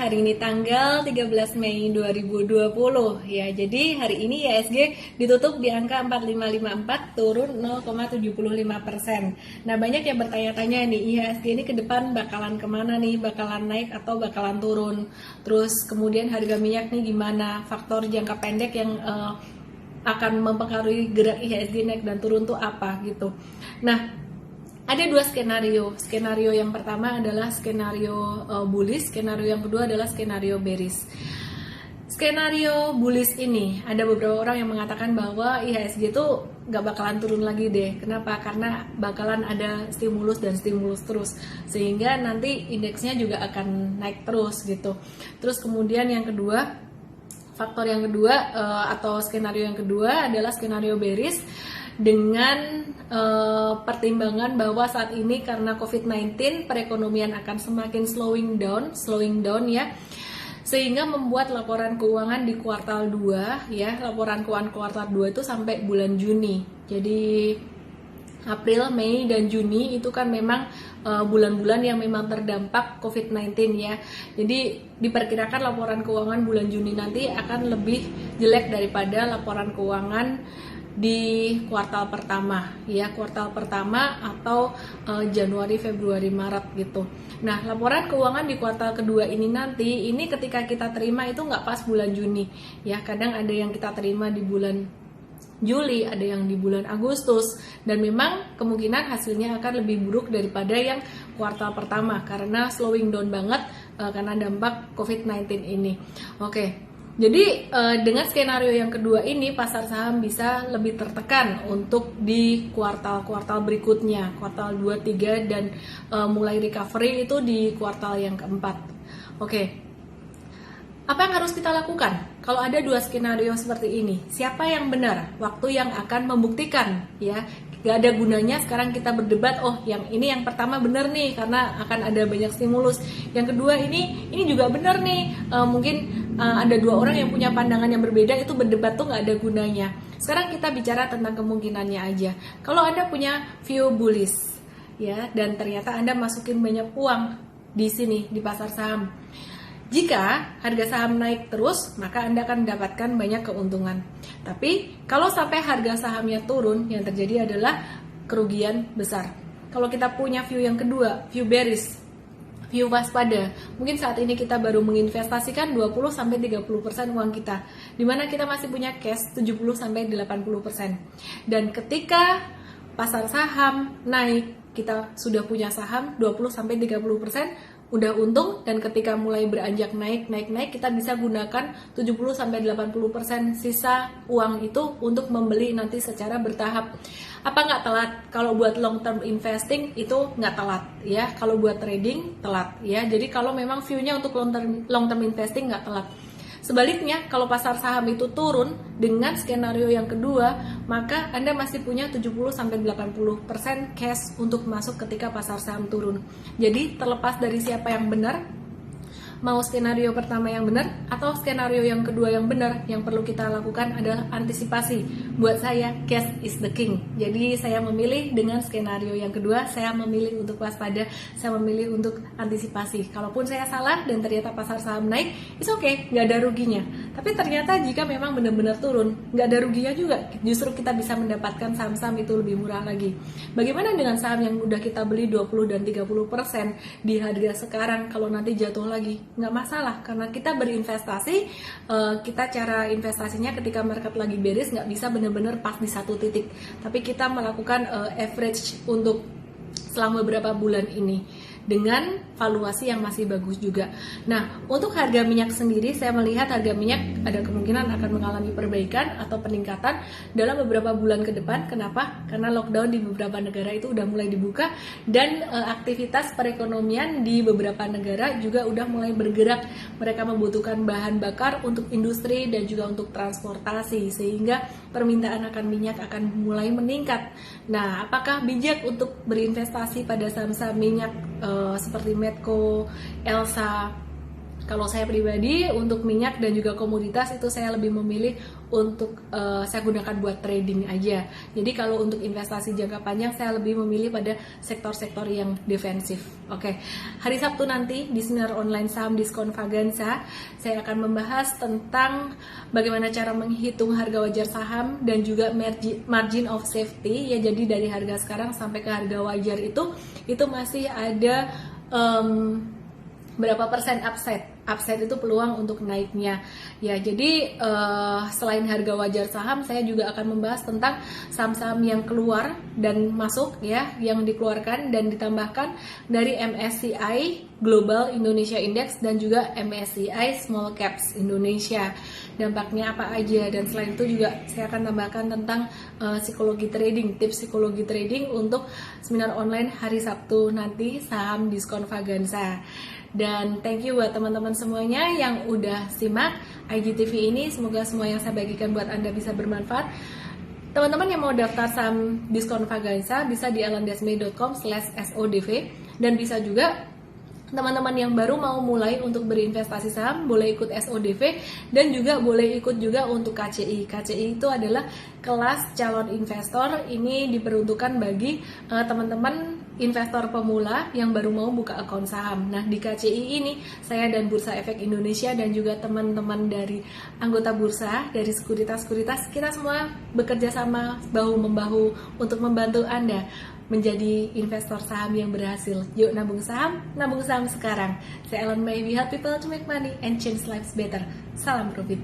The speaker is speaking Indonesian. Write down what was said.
hari ini tanggal 13 Mei 2020 ya. Jadi hari ini IHSG ditutup di angka 4554 turun 0,75%. Nah, banyak yang bertanya-tanya nih, IHSG ini ke depan bakalan kemana nih? Bakalan naik atau bakalan turun? Terus kemudian harga minyak nih gimana? Faktor jangka pendek yang akan mempengaruhi gerak IHSG naik dan turun tuh apa gitu. Nah, ada dua skenario. Skenario yang pertama adalah skenario bullish, skenario yang kedua adalah skenario bearish. Skenario bullish ini, ada beberapa orang yang mengatakan bahwa IHSG itu gak bakalan turun lagi deh. Kenapa? Karena bakalan ada stimulus dan stimulus terus, sehingga nanti indeksnya juga akan naik terus gitu. Terus kemudian yang kedua, faktor yang kedua atau skenario yang kedua adalah skenario bearish, dengan pertimbangan bahwa saat ini karena COVID-19 perekonomian akan semakin slowing down ya, sehingga membuat laporan keuangan di kuartal 2 ya, laporan keuangan kuartal 2 itu sampai bulan Juni. Jadi April, Mei, dan Juni itu kan memang bulan-bulan yang memang terdampak COVID-19 ya. Jadi diperkirakan laporan keuangan bulan Juni nanti akan lebih jelek daripada laporan keuangan di kuartal pertama ya, kuartal pertama atau Januari, Februari, Maret gitu. Nah, laporan keuangan di kuartal kedua ini nanti, ini ketika kita terima itu nggak pas bulan Juni ya, kadang ada yang kita terima di bulan Juli, ada yang di bulan Agustus, dan memang kemungkinan hasilnya akan lebih buruk daripada yang kuartal pertama karena slowing down banget karena dampak COVID-19 ini. Oke. Jadi dengan skenario yang kedua ini pasar saham bisa lebih tertekan untuk di kuartal-kuartal berikutnya, kuartal 2, 3 dan mulai recovery itu di kuartal yang keempat. Oke. Apa yang harus kita lakukan kalau ada dua skenario seperti ini? Siapa yang benar? Waktu yang akan membuktikan ya. Gak ada gunanya sekarang kita berdebat, oh yang ini yang pertama benar nih karena akan ada banyak stimulus, yang kedua ini juga benar nih, mungkin ada dua orang yang punya pandangan yang berbeda, itu berdebat tuh gak ada gunanya. Sekarang kita bicara tentang kemungkinannya aja. Kalau Anda punya view bullish ya, dan ternyata Anda masukin banyak uang di sini di pasar saham, jika harga saham naik terus, maka Anda akan mendapatkan banyak keuntungan. Tapi kalau sampai harga sahamnya turun, yang terjadi adalah kerugian besar. Kalau kita punya view yang kedua, view bearish, view waspada, mungkin saat ini kita baru menginvestasikan 20-30% uang kita, dimana kita masih punya cash 70-80%. Dan ketika pasar saham naik, kita sudah punya saham 20-30%, udah untung, dan ketika mulai beranjak naik, kita bisa gunakan 70-80% sisa uang itu untuk membeli nanti secara bertahap. Apa nggak telat? Kalau buat long term investing itu nggak telat ya, kalau buat trading telat ya. Jadi kalau memang view-nya untuk long term investing nggak telat. Sebaliknya, kalau pasar saham itu turun dengan skenario yang kedua, maka Anda masih punya 70-80% cash untuk masuk ketika pasar saham turun. Jadi, terlepas dari siapa yang benar, mau skenario pertama yang benar atau skenario yang kedua yang benar, yang perlu kita lakukan adalah antisipasi. Buat saya, cash is the king. Jadi saya memilih dengan skenario yang kedua, saya memilih untuk waspada, saya memilih untuk antisipasi. Kalaupun saya salah dan ternyata pasar saham naik, it's okay, nggak ada ruginya. Tapi ternyata jika memang benar-benar turun, nggak ada ruginya juga. Justru kita bisa mendapatkan saham-saham itu lebih murah lagi. Bagaimana dengan saham yang udah kita beli 20 dan 30% di harga sekarang, kalau nanti jatuh lagi? Nggak masalah, karena kita berinvestasi, kita cara investasinya ketika market lagi bearish nggak bisa benar-benar pas di satu titik, tapi kita melakukan average untuk selama beberapa bulan ini dengan valuasi yang masih bagus juga. Nah, untuk harga minyak sendiri, saya melihat harga minyak ada kemungkinan akan mengalami perbaikan atau peningkatan dalam beberapa bulan ke depan. Kenapa? Karena lockdown di beberapa negara itu udah mulai dibuka, dan aktivitas perekonomian di beberapa negara juga udah mulai bergerak. Mereka membutuhkan bahan bakar untuk industri dan juga untuk transportasi, sehingga permintaan akan minyak akan mulai meningkat. Nah, apakah bijak untuk berinvestasi pada saham-saham minyak seperti Medco, Elsa, Kalau saya pribadi untuk minyak dan juga komoditas itu saya lebih memilih untuk saya gunakan buat trading aja. Jadi kalau untuk investasi jangka panjang saya lebih memilih pada sektor-sektor yang defensif. Oke. Hari Sabtu nanti di Seminar Online Saham Diskon Vaganza saya akan membahas tentang bagaimana cara menghitung harga wajar saham dan juga margin of safety ya. Jadi dari harga sekarang sampai ke harga wajar itu masih ada berapa persen upside itu peluang untuk naiknya ya. Jadi selain harga wajar saham, saya juga akan membahas tentang saham-saham yang keluar dan masuk ya, yang dikeluarkan dan ditambahkan dari MSCI Global Indonesia Index dan juga MSCI Small Caps Indonesia. Dampaknya apa aja, dan selain itu juga saya akan tambahkan tentang psikologi trading, tips psikologi trading untuk seminar online hari Sabtu nanti saham diskon Vaganza. Dan thank you buat teman-teman semuanya yang udah simak IGTV ini. Semoga semua yang saya bagikan buat Anda bisa bermanfaat. Teman-teman yang mau daftar saham diskon Vaganza bisa di alandasme.com/sodv, dan bisa juga teman-teman yang baru mau mulai untuk berinvestasi saham boleh ikut SODV dan juga boleh ikut juga untuk KCI. KCI itu adalah kelas calon investor. Ini diperuntukkan bagi teman-teman investor pemula yang baru mau buka akun saham. Nah, di KCI ini saya dan Bursa Efek Indonesia dan juga teman-teman dari anggota bursa dari sekuritas-sekuritas, kita semua bekerja sama bahu-membahu untuk membantu Anda menjadi investor saham yang berhasil. Yuk nabung saham sekarang. Saya Ellen May, we help people to make money and change lives better. Salam profit.